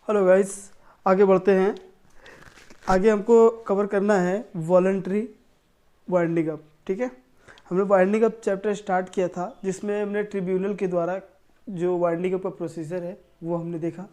Hello guys, आगे बढ़ते हैं। आगे हमको कवर करना है वॉलंटरी वाइंडिंग अप। ठीक है, हमने वाइंडिंग अप चैप्टर स्टार्ट किया था जिसमें हमने ट्रिब्यूनल के द्वारा जो वाइंडिंग अप का प्रोसीजर है वो हमने देखा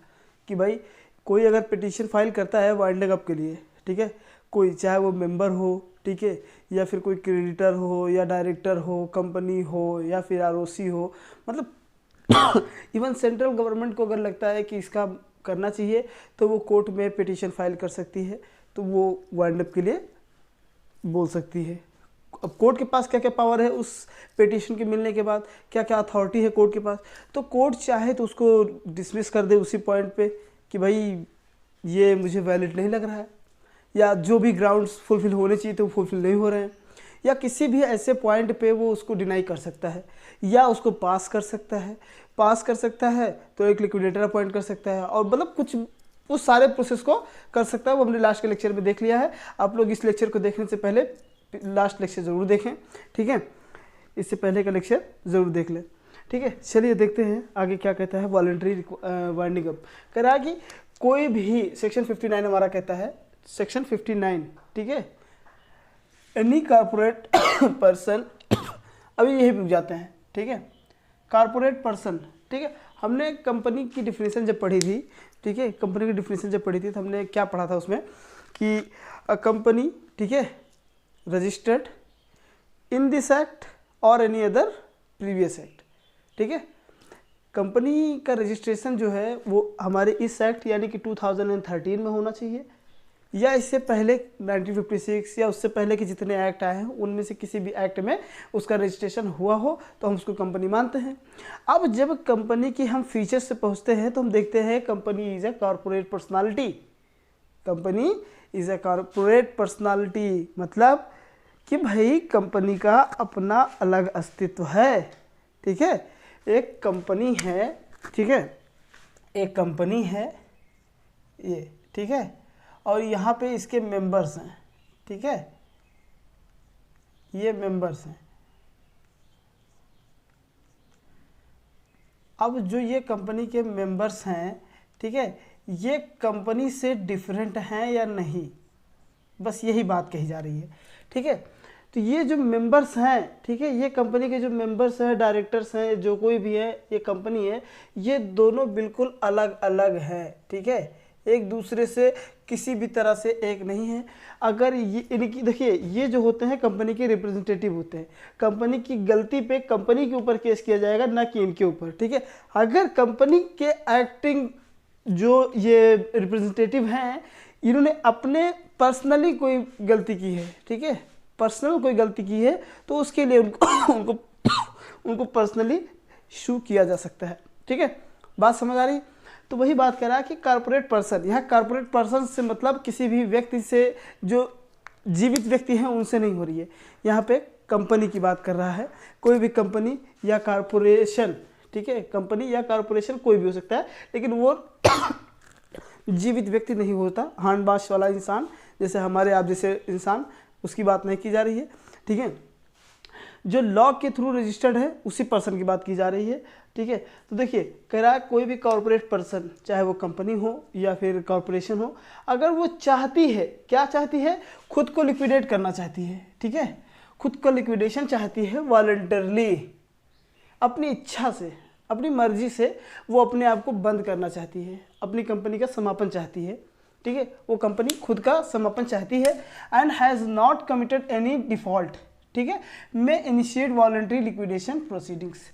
कि भाई कोई अगर पिटीशन फाइल करता है वाइंडिंग अप के लिए, ठीक है, कोई चाहे वो मेंबर हो, ठीक है, या फिर कोई क्रेडिटर हो या डायरेक्टर हो, कंपनी हो या फिर आरओसी हो, मतलब इवन सेंट्रल गवर्नमेंट को अगर लगता है कि इसका करना चाहिए तो वो कोर्ट में पिटीशन फाइल कर सकती है, तो वो वाइंड अप के लिए बोल सकती है। अब कोर्ट के पास क्या क्या पावर है उस पिटीशन के मिलने के बाद, क्या क्या अथॉरिटी है कोर्ट के पास, तो कोर्ट चाहे तो उसको डिसमिस कर दे उसी पॉइंट पे कि भाई ये मुझे वैलिड नहीं लग रहा है, या जो भी ग्राउंड्स फुलफिल होने चाहिए तो फुलफिल नहीं हो रहे हैं, या किसी भी ऐसे पॉइंट पे वो उसको डिनाई कर सकता है या उसको पास कर सकता है। पास कर सकता है तो एक लिक्विडेटर अपॉइंट कर सकता है, और मतलब कुछ उस सारे प्रोसेस को कर सकता है। वो हमने लास्ट के लेक्चर में देख लिया है। आप लोग इस लेक्चर को देखने से पहले लास्ट लेक्चर ज़रूर देखें, ठीक है, इससे पहले का लेक्चर ज़रूर देख लें। ठीक है, चलिए देखते हैं आगे क्या कहता है वॉलंटरी वाइंडिंग अप। कह रहा है कि कोई भी सेक्शन 59 हमारा कहता है, सेक्शन 59, ठीक है, एनी कॉर्पोरेट पर्सन, अभी यही रुक जाते हैं, ठीक है, कॉर्पोरेट पर्सन, ठीक है। हमने कंपनी की डिफिनेशन जब पढ़ी थी, ठीक है, कंपनी की डिफिनेशन जब पढ़ी थी तो हमने क्या पढ़ा था उसमें कि अ कंपनी, ठीक है, रजिस्टर्ड इन दिस एक्ट और एनी अदर प्रीवियस एक्ट, ठीक है। कंपनी का रजिस्ट्रेशन जो है वो हमारे इस एक्ट यानी कि 2013 में होना चाहिए, या इससे पहले 1956 या उससे पहले के जितने एक्ट आए हैं उनमें से किसी भी एक्ट में उसका रजिस्ट्रेशन हुआ हो तो हम उसको कंपनी मानते हैं। अब जब कंपनी की हम फीचर्स से पहुंचते हैं तो हम देखते हैं company is a corporate personality. Company is a corporate personality मतलब कि भाई कंपनी का अपना अलग अस्तित्व है, ठीक है। एक कंपनी है, ठीक है, एक कंपनी है ये, ठीक है, और यहाँ पे इसके मेंबर्स हैं, ठीक है, ये मेंबर्स हैं। अब जो ये कंपनी के मेंबर्स हैं, ठीक है, ये कंपनी से डिफरेंट हैं या नहीं, बस यही बात कही जा रही है, ठीक है। तो ये जो मेंबर्स हैं, ठीक है, ये कंपनी के जो मेंबर्स हैं, डायरेक्टर्स हैं, जो कोई भी है, ये कंपनी है, ये दोनों बिल्कुल अलग अलग हैं, ठीक है, एक दूसरे से किसी भी तरह से एक नहीं है। अगर ये इनकी देखिए, ये जो होते हैं कंपनी के रिप्रेजेंटेटिव होते हैं, कंपनी की गलती पे कंपनी के ऊपर केस किया जाएगा ना कि इनके ऊपर, ठीक है। अगर कंपनी के एक्टिंग जो ये रिप्रेजेंटेटिव हैं इन्होंने अपने पर्सनली कोई गलती की है, ठीक है, पर्सनल कोई गलती की है तो उसके लिए उनको पर्सनली शू किया जा सकता है, ठीक है। बात समझ आ रही? तो वही बात कर रहा है कि कॉर्पोरेट पर्सन, यहाँ कॉर्पोरेट पर्सन से मतलब किसी भी व्यक्ति से जो जीवित व्यक्ति हैं उनसे नहीं हो रही है, यहाँ पे कंपनी की बात कर रहा है। कोई भी कंपनी या कॉर्पोरेशन, ठीक है, कंपनी या कॉर्पोरेशन कोई भी हो सकता है, लेकिन वो जीवित व्यक्ति नहीं होता, हांडबाश वाला इंसान जैसे हमारे आप जैसे इंसान, उसकी बात नहीं की जा रही है, ठीक है। जो लॉ के थ्रू रजिस्टर्ड है उसी पर्सन की बात की जा रही है, ठीक है। तो देखिए कह रहा है कोई भी कॉर्पोरेट पर्सन, चाहे वो कंपनी हो या फिर कॉर्पोरेशन हो, अगर वो चाहती है, क्या चाहती है, खुद को लिक्विडेट करना चाहती है, ठीक है, खुद को लिक्विडेशन चाहती है वॉलंटरली, अपनी इच्छा से, अपनी मर्जी से वो अपने आप को बंद करना चाहती है, अपनी कंपनी का समापन चाहती है, ठीक है, वो कंपनी खुद का समापन चाहती है and has not committed any default, ठीक है, मे इनिशिएट वॉलंटरी लिक्विडेशन प्रोसीडिंग्स।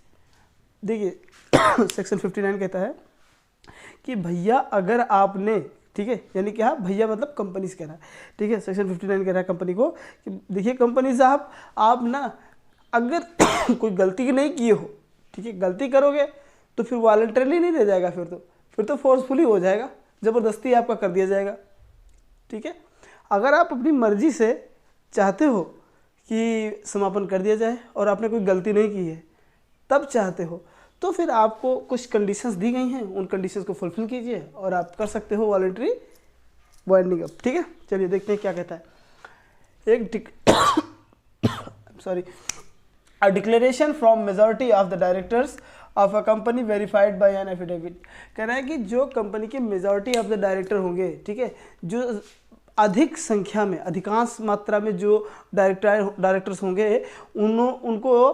देखिए सेक्शन 59 कहता है कि भैया अगर आपने, ठीक है, यानी क्या, भैया मतलब कंपनी से कह रहा है, ठीक है, सेक्शन 59 कह रहा है कंपनी को कि देखिए कंपनी साहब, आप ना अगर कोई गलती नहीं किए हो, ठीक है, गलती करोगे तो फिर वॉलंटरली नहीं रह जाएगा, फिर तो फोर्सफुली हो जाएगा, ज़बरदस्ती आपका कर दिया जाएगा, ठीक है। अगर आप अपनी मर्जी से चाहते हो कि समापन कर दिया जाए और आपने कोई गलती नहीं की है तब चाहते हो, तो फिर आपको कुछ कंडीशंस दी गई हैं, उन कंडीशंस को फुलफिल कीजिए और आप कर सकते हो वॉलंटरी वाइंडिंग अप, ठीक है। चलिए देखते हैं क्या कहता है। एक sorry, a declaration from majority of the directors of a company verified bye an affidavit. कह रहा है कि जो कंपनी के मेजॉरिटी ऑफ द डायरेक्टर होंगे, ठीक है, जो अधिक संख्या में, अधिकांश मात्रा में जो डायरेक्टर्स होंगे, उनको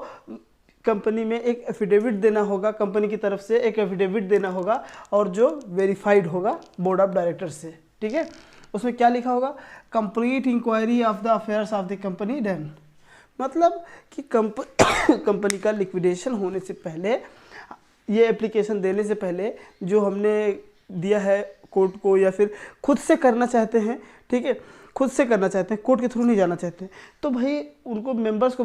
कंपनी में एक एफिडेविट देना होगा, कंपनी की तरफ से एक एफिडेविट देना होगा, और जो वेरीफाइड होगा बोर्ड ऑफ डायरेक्टर्स से, ठीक है। उसमें क्या लिखा होगा, complete enquiry of the affairs of the company done. मतलब कि कंपनी का लिक्विडेशन होने से पहले, ये एप्लीकेशन देने से पहले जो हमने दिया है कोर्ट को, या फिर खुद से करना चाहते हैं, ठीक है, खुद से करना चाहते हैं, कोर्ट के थ्रू नहीं जाना चाहते हैं, तो भाई उनको मेंबर्स को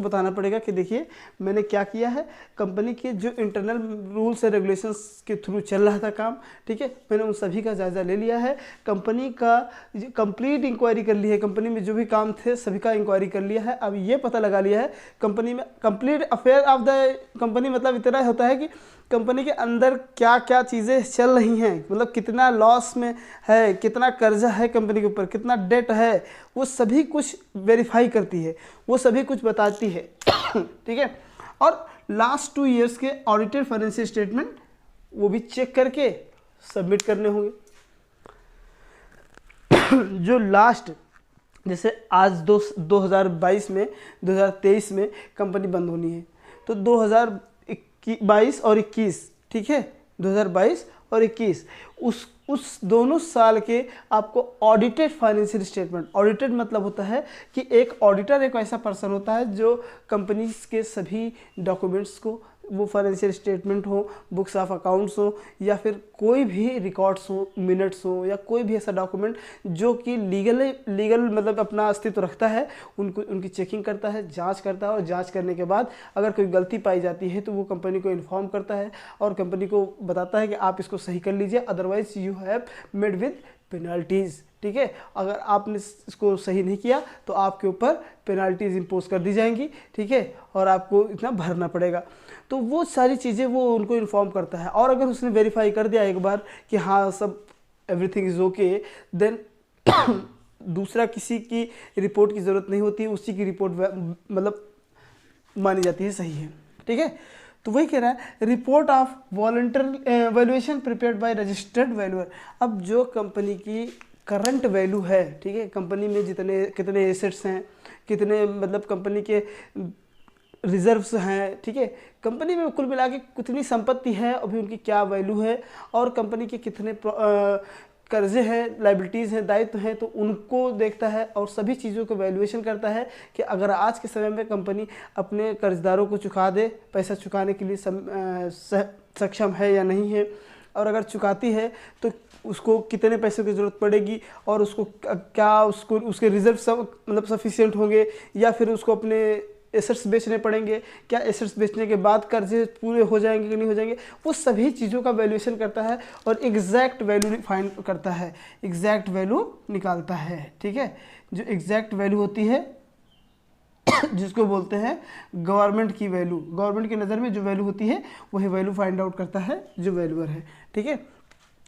बताना पड़ेगा कि देखिए मैंने क्या किया है, कंपनी के जो इंटरनल रूल्स एंड रेगुलेशंस के थ्रू चल रहा था काम, ठीक है, मैंने उन सभी का जायज़ा ले लिया है, कंपनी का कंप्लीट इंक्वायरी कर ली है, कंपनी में जो भी काम थे सभी का इंक्वायरी कर लिया है। अब ये पता लगा लिया है कंपनी में complete affair of the company, मतलब इतना होता है कि कंपनी के अंदर क्या क्या चीज़ें चल रही हैं, मतलब कितना लॉस में है, कितना कर्जा है कंपनी के ऊपर, कितना डेट है, वो सभी कुछ वेरीफाई करती है, वो सभी कुछ बताती है, ठीक है। और लास्ट 2 ईयर्स के ऑडिटेड फाइनेंशियल स्टेटमेंट वो भी चेक करके सबमिट करने होंगे। जो लास्ट, जैसे आज 2022 में 2023 में कंपनी बंद होनी है, तो 2022 और 21, ठीक है, 2022 और 21 उस दोनों साल के आपको ऑडिटेड फाइनेंशियल स्टेटमेंट, ऑडिटेड मतलब होता है कि एक ऑडिटर एक ऐसा पर्सन होता है जो कंपनी के सभी डॉक्यूमेंट्स को, वो फाइनेंशियल स्टेटमेंट हो, बुक्स ऑफ अकाउंट्स हो, या फिर कोई भी रिकॉर्ड्स हो, मिनट्स हो, या कोई भी ऐसा डॉक्यूमेंट जो कि लीगल मतलब अपना अस्तित्व रखता है, उनकी चेकिंग करता है, जांच करता है, और जांच करने के बाद अगर कोई गलती पाई जाती है तो वो कंपनी को इन्फॉर्म करता है और कंपनी को बताता है कि आप इसको सही कर लीजिए, otherwise you have made with penalties, ठीक है। अगर आपने इसको सही नहीं किया तो आपके ऊपर पेनल्टीज इम्पोज कर दी जाएंगी, ठीक है, और आपको इतना भरना पड़ेगा। तो वो सारी चीज़ें वो उनको इन्फॉर्म करता है, और अगर उसने वेरीफाई कर दिया एक बार कि हाँ सब एवरीथिंग इज़ ओके, देन दूसरा किसी की रिपोर्ट की ज़रूरत नहीं होती, उसी की रिपोर्ट मतलब मानी जाती है सही है, ठीक है। तो वही कह रहा है, report of voluntary valuation prepared by registered valuer. अब जो कंपनी की करंट वैल्यू है, ठीक है, कंपनी में कितने एसेट्स हैं, कितने मतलब कंपनी के रिजर्व्स हैं, ठीक है, कंपनी में कुल मिला के कितनी संपत्ति है, अभी उनकी क्या वैल्यू है, और कंपनी के कितने कर्जे हैं, लाइबिलिटीज़ हैं, दायित्व हैं, तो उनको देखता है और सभी चीज़ों को वैल्यूएशन करता है कि अगर आज के समय में कंपनी अपने कर्जदारों को चुका दे, पैसा चुकाने के लिए सक्षम है या नहीं है, और अगर चुकाती है तो उसको कितने पैसों की ज़रूरत पड़ेगी, और उसको क्या उसके रिजर्व सब मतलब सफिशिएंट होंगे, या फिर उसको अपने एसेट्स बेचने पड़ेंगे, क्या एसेट्स बेचने के बाद कर्जे पूरे हो जाएंगे कि नहीं हो जाएंगे, वो सभी चीज़ों का वैल्यूएशन करता है और एग्जैक्ट वैल्यू फाइंड करता है, एग्जैक्ट वैल्यू निकालता है, ठीक है। जो एग्जैक्ट वैल्यू होती है जिसको बोलते हैं गवर्नमेंट की वैल्यू, गवर्नमेंट की नज़र में जो वैल्यू होती है वही वैल्यू फाइंड आउट करता है जो वैल्यूअर है, ठीक है।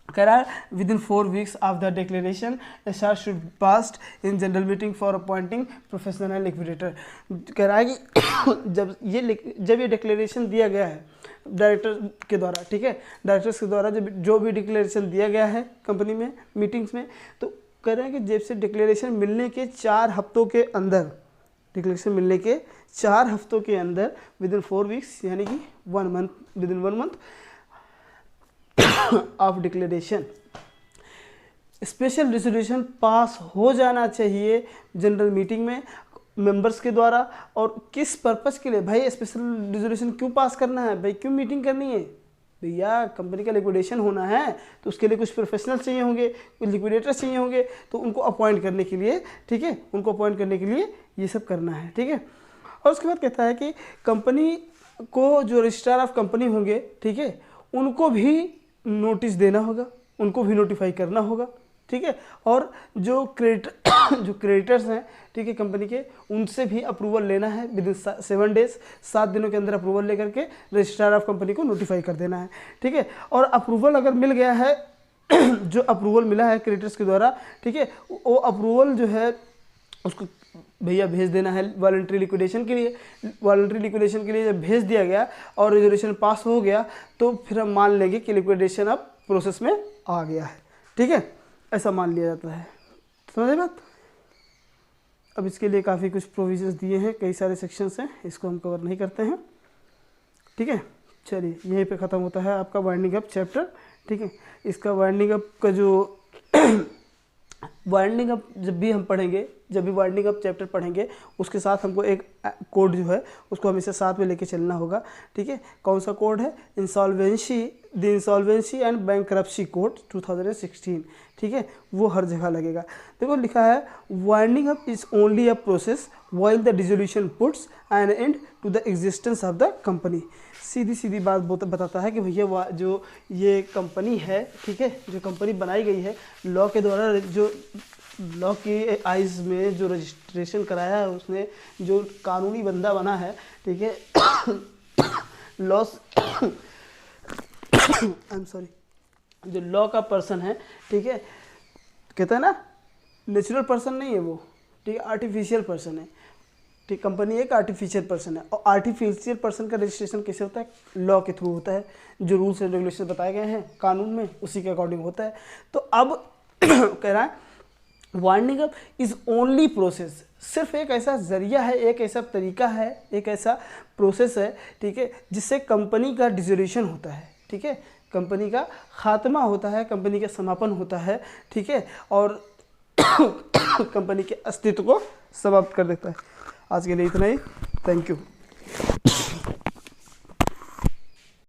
कह रहा है with in 4 weeks of the declaration HR should passed in general meeting for appointing professional liquidator. कह रहा है कि जब ये डिक्लेरेशन दिया गया है डायरेक्टर के द्वारा, ठीक है, डायरेक्टर्स के द्वारा जो भी डिक्लेरेशन दिया गया है कंपनी में मीटिंग्स में, तो कह रहे हैं कि जब से डिक्लेरेशन मिलने के 4 हफ्तों के अंदर, डिक्लेरेशन मिलने के 4 हफ्तों के अंदर विद इन 4 वीक्स यानी कि 1 month, with in 1 month of declaration special resolution pass हो जाना चाहिए जनरल मीटिंग में मेंबर्स के द्वारा। और किस पर्पस के लिए भाई स्पेशल रेजोल्यूशन क्यों पास करना है भाई, क्यों मीटिंग करनी है भैया, कंपनी का लिक्विडेशन होना है तो उसके लिए कुछ प्रोफेशनल चाहिए होंगे, कुछ लिक्विडेटर चाहिए होंगे, तो उनको अपॉइंट करने के लिए, ठीक है, उनको अपॉइंट करने के लिए ये सब करना है, ठीक है। और उसके बाद कहता है कि कंपनी को जो रजिस्ट्रार ऑफ कंपनी होंगे, ठीक है, उनको भी नोटिस देना होगा, उनको भी नोटिफाई करना होगा, ठीक है। और जो क्रेडिटर्स हैं, ठीक है, कंपनी के, उनसे भी अप्रूवल लेना है विद इन 7 डेज, 7 दिनों के अंदर अप्रूवल लेकर के रजिस्ट्रार ऑफ कंपनी को नोटिफाई कर देना है, ठीक है। और अप्रूवल अगर मिल गया है जो अप्रूवल मिला है क्रेडिटर्स के द्वारा, ठीक है, वो अप्रूवल जो है उसको भैया भेज देना है वॉलंटरी लिक्विडेशन के लिए। वॉलंटरी लिक्विडेशन के लिए जब भेज दिया गया और रेजोल्यूशन पास हो गया तो फिर हम मान लेंगे कि लिक्विडेशन अब प्रोसेस में आ गया है, ठीक है, ऐसा मान लिया जाता है। समझे बात? अब इसके लिए काफ़ी कुछ प्रोविजंस दिए हैं, कई सारे सेक्शंस हैं, इसको हम कवर नहीं करते हैं, ठीक है। चलिए यहीं पे ख़त्म होता है आपका वाइंडिंग अप चैप्टर, ठीक है। इसका वाइंडिंग अप का जो वाइंडिंग अप जब भी हम पढ़ेंगे, जब भी वाइंडिंग अप चैप्टर पढ़ेंगे उसके साथ हमको एक कोड जो है उसको हमेशा साथ में लेके चलना होगा, ठीक है। कौन सा कोड है? The insolvency and bankruptcy code 2016, ठीक है, वो हर जगह लगेगा। देखो लिखा है winding up is only a process while the dissolution puts an end to the existence of the company. सीधी सीधी बात बताता है कि भैया जो ये कंपनी है, ठीक है, जो कंपनी बनाई गई है लॉ के द्वारा, जो लॉ की आइज़ में जो रजिस्ट्रेशन कराया है उसने, जो कानूनी बंदा बना है, ठीक है, लॉस आई एम सॉरी, जो लॉ का पर्सन है, ठीक है, कहता है ना नेचुरल पर्सन नहीं है वो, ठीक है, आर्टिफिशियल पर्सन है, ठीक। कंपनी एक आर्टिफिशियल पर्सन है और आर्टिफिशियल पर्सन का रजिस्ट्रेशन कैसे होता है? लॉ के थ्रू होता है। जो रूल्स एंड रेगुलेशन बताए गए हैं कानून में उसी के अकॉर्डिंग होता है। तो अब कह रहा है winding up is only process, सिर्फ एक ऐसा जरिया है, एक ऐसा तरीका है, एक ऐसा प्रोसेस है, ठीक है, जिससे कंपनी का डिसोल्यूशन होता है, ठीक है, कंपनी का खात्मा होता है, कंपनी का समापन होता है, ठीक है, और कंपनी के अस्तित्व को समाप्त कर देता है। आज के लिए इतना ही, थैंक यू।